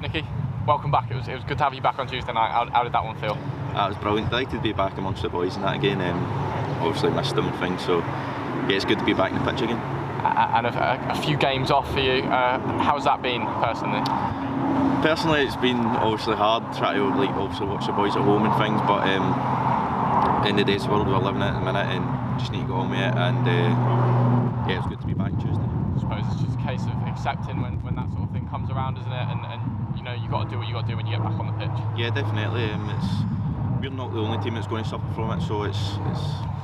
Nicky, welcome back. It was good to have you back on Tuesday night. How did that one feel? It was brilliant. Delighted to be back amongst the boys and that again. Obviously missed them and things, so yeah, it's good to be back in the pitch again. And a few games off for you. How's that been personally? Personally, it's been obviously hard trying to obviously watch the boys at home and things, but in the day's world we're living in at the minute and just need to go on with it. And yeah, it's good to be back Tuesday. I suppose it's just a case of accepting when that sort of thing comes around, isn't it? And you know, you got to do what you got to do when you get back on the pitch. Yeah, definitely. We're not the only team that's going to suffer from it, so it's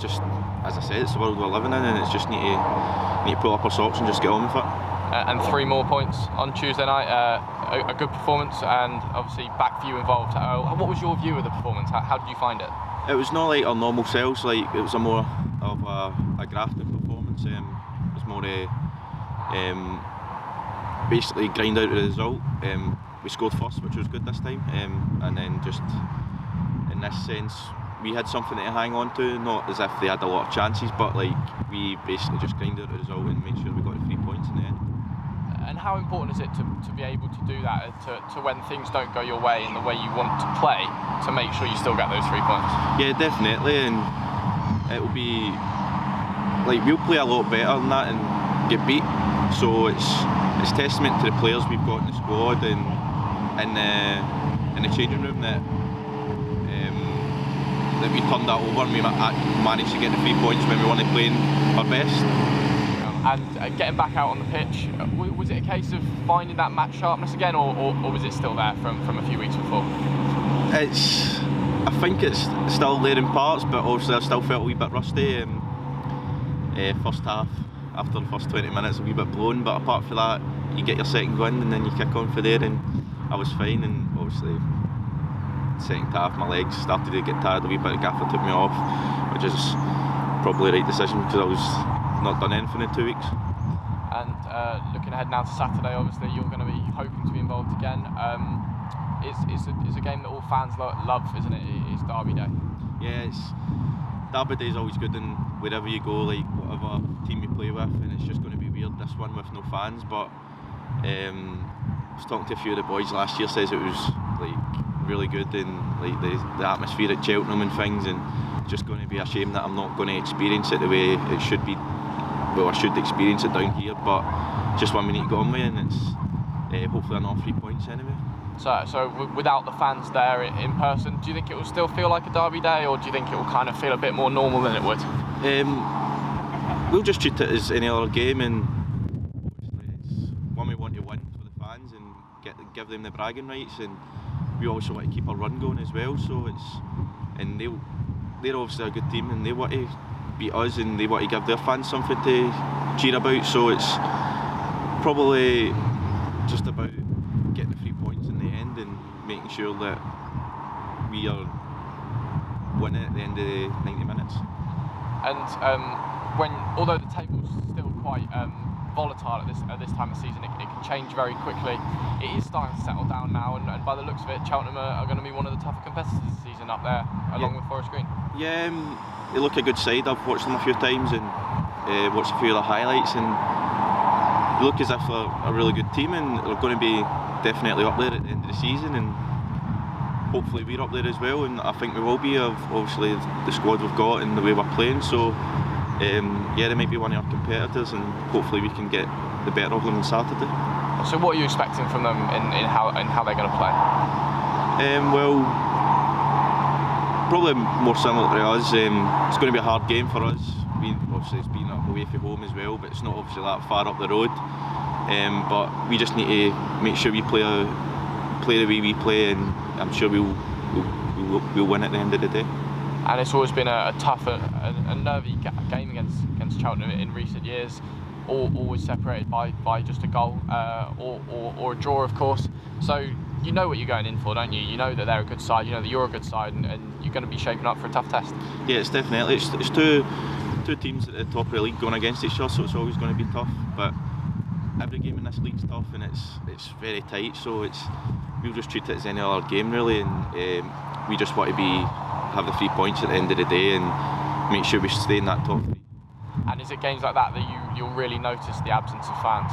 just, as I said, it's the world we're living in, and it's just need to pull up our socks and just get on with it. And 3 more points on Tuesday night. A good performance, and obviously back for you involved. What was your view of the performance? How did you find it? It was not like our normal selves. Like, it was a more of a grafted performance. It was more basically grind out the result. We scored first, which was good this time, and then just in this sense we had something to hang on to, not as if they had a lot of chances, but like we basically just grinded out the result and made sure we got the 3 points in the end. And how important is it to be able to do that, to when things don't go your way in the way you want to play, to make sure you still get those 3 points? Yeah, definitely, and it'll be like we'll play a lot better than that and get beat, so it's testament to the players we've got in the squad and in the changing room that we turned that over and we managed to get the 3 points when we weren't playing our best. And getting back out on the pitch, was it a case of finding that match sharpness again, or was it still there from a few weeks before? I think it's still there in parts, but obviously I still felt a wee bit rusty. First half, after the first 20 minutes, a wee bit blown, but apart from that, you get your second wind and then you kick on for there, and I was fine. And obviously, second half, my legs started to get tired a wee bit. The gaffer took me off, which is probably the right decision because I was not done anything in 2 weeks. And looking ahead now to Saturday, obviously you're going to be hoping to be involved again. It's a game that all fans love, isn't it? It's Derby Day. Yeah, Derby Day is always good, and wherever you go, like whatever team you play with, and it's just going to be weird this one with no fans. But I was talking to a few of the boys last year, says it was like really good, and like the atmosphere at Cheltenham and things, and it's just going to be a shame that I'm not going to experience it the way it should be. Well, I should experience it down here, but just one we need to go on with, and it's hopefully another 3 points anyway. So without the fans there in person, do you think it will still feel like a Derby Day, or do you think it will kind of feel a bit more normal than it would? We'll just treat it as any other game, and obviously it's one we want to win for the fans and give them the bragging rights, and we also want to keep our run going as well. So they're obviously a good team, and they want to beat us, and they want to give their fans something to cheer about. So it's probably just about getting the 3 points in the end and making sure that we are winning at the end of the 90 minutes. And although the table's still quite volatile at this time of season, it can change very quickly. It is starting to settle down now, and by the looks of it, Cheltenham are going to be one of the tougher competitors this season up there, along with Forest Green. Yeah, they look a good side. I've watched them a few times and watched a few of the highlights, and they look as if they're a really good team, and they're going to be definitely up there at the end of the season, and hopefully we're up there as well, and I think we will be, of obviously the squad we've got and the way we're playing. So yeah, they might be one of our competitors, and hopefully we can get the better of them on Saturday. So what are you expecting from them in how they're going to play? Well, probably more similar to us. It's going to be a hard game for us. Obviously it's been away from home as well, but it's not obviously that far up the road. But we just need to make sure we play the way we play, and I'm sure we'll win at the end of the day. And it's always been a tough and nervy game against Cheltenham in recent years. Always separated by just a goal or a draw, of course. So you know what you're going in for, don't you? You know that they're a good side, you know that you're a good side, and you're going to be shaping up for a tough test. Yeah, it's definitely. It's two teams at the top of the league going against each other, so it's always going to be tough. But every game in this league's tough, and it's very tight. So we'll just treat it as any other game really, and we just want to have the 3 points at the end of the day and make sure we stay in that top three. And is it games like that you'll really notice the absence of fans?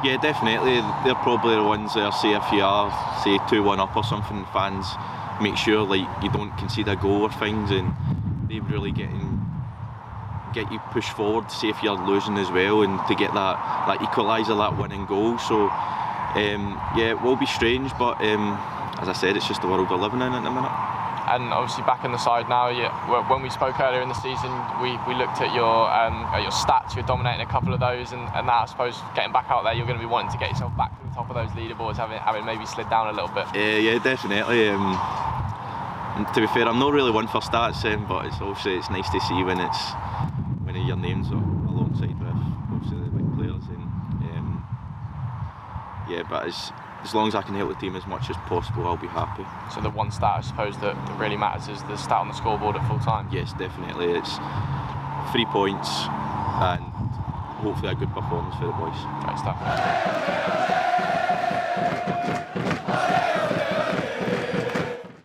Yeah, definitely. They're probably the ones there, say if you are, say 2-1 up or something, fans make sure like you don't concede a goal or things, and they really get you pushed forward, say if you're losing as well, and to get that equaliser, that winning goal. So yeah, it will be strange, but as I said, it's just the world we're living in at the minute. And obviously back in the side now. When we spoke earlier in the season, we looked at your stats. You're dominating a couple of those, and now I suppose getting back out there, you're going to be wanting to get yourself back to the top of those leaderboards, having maybe slid down a little bit. Yeah, definitely. To be fair, I'm not really one for stats, but it's nice to see when your name's alongside with obviously the big players, and yeah, but as long as I can help the team as much as possible, I'll be happy. So the one stat I suppose that really matters is the stat on the scoreboard at full time? Yes, definitely. It's 3 points and hopefully a good performance for the boys. Great stuff.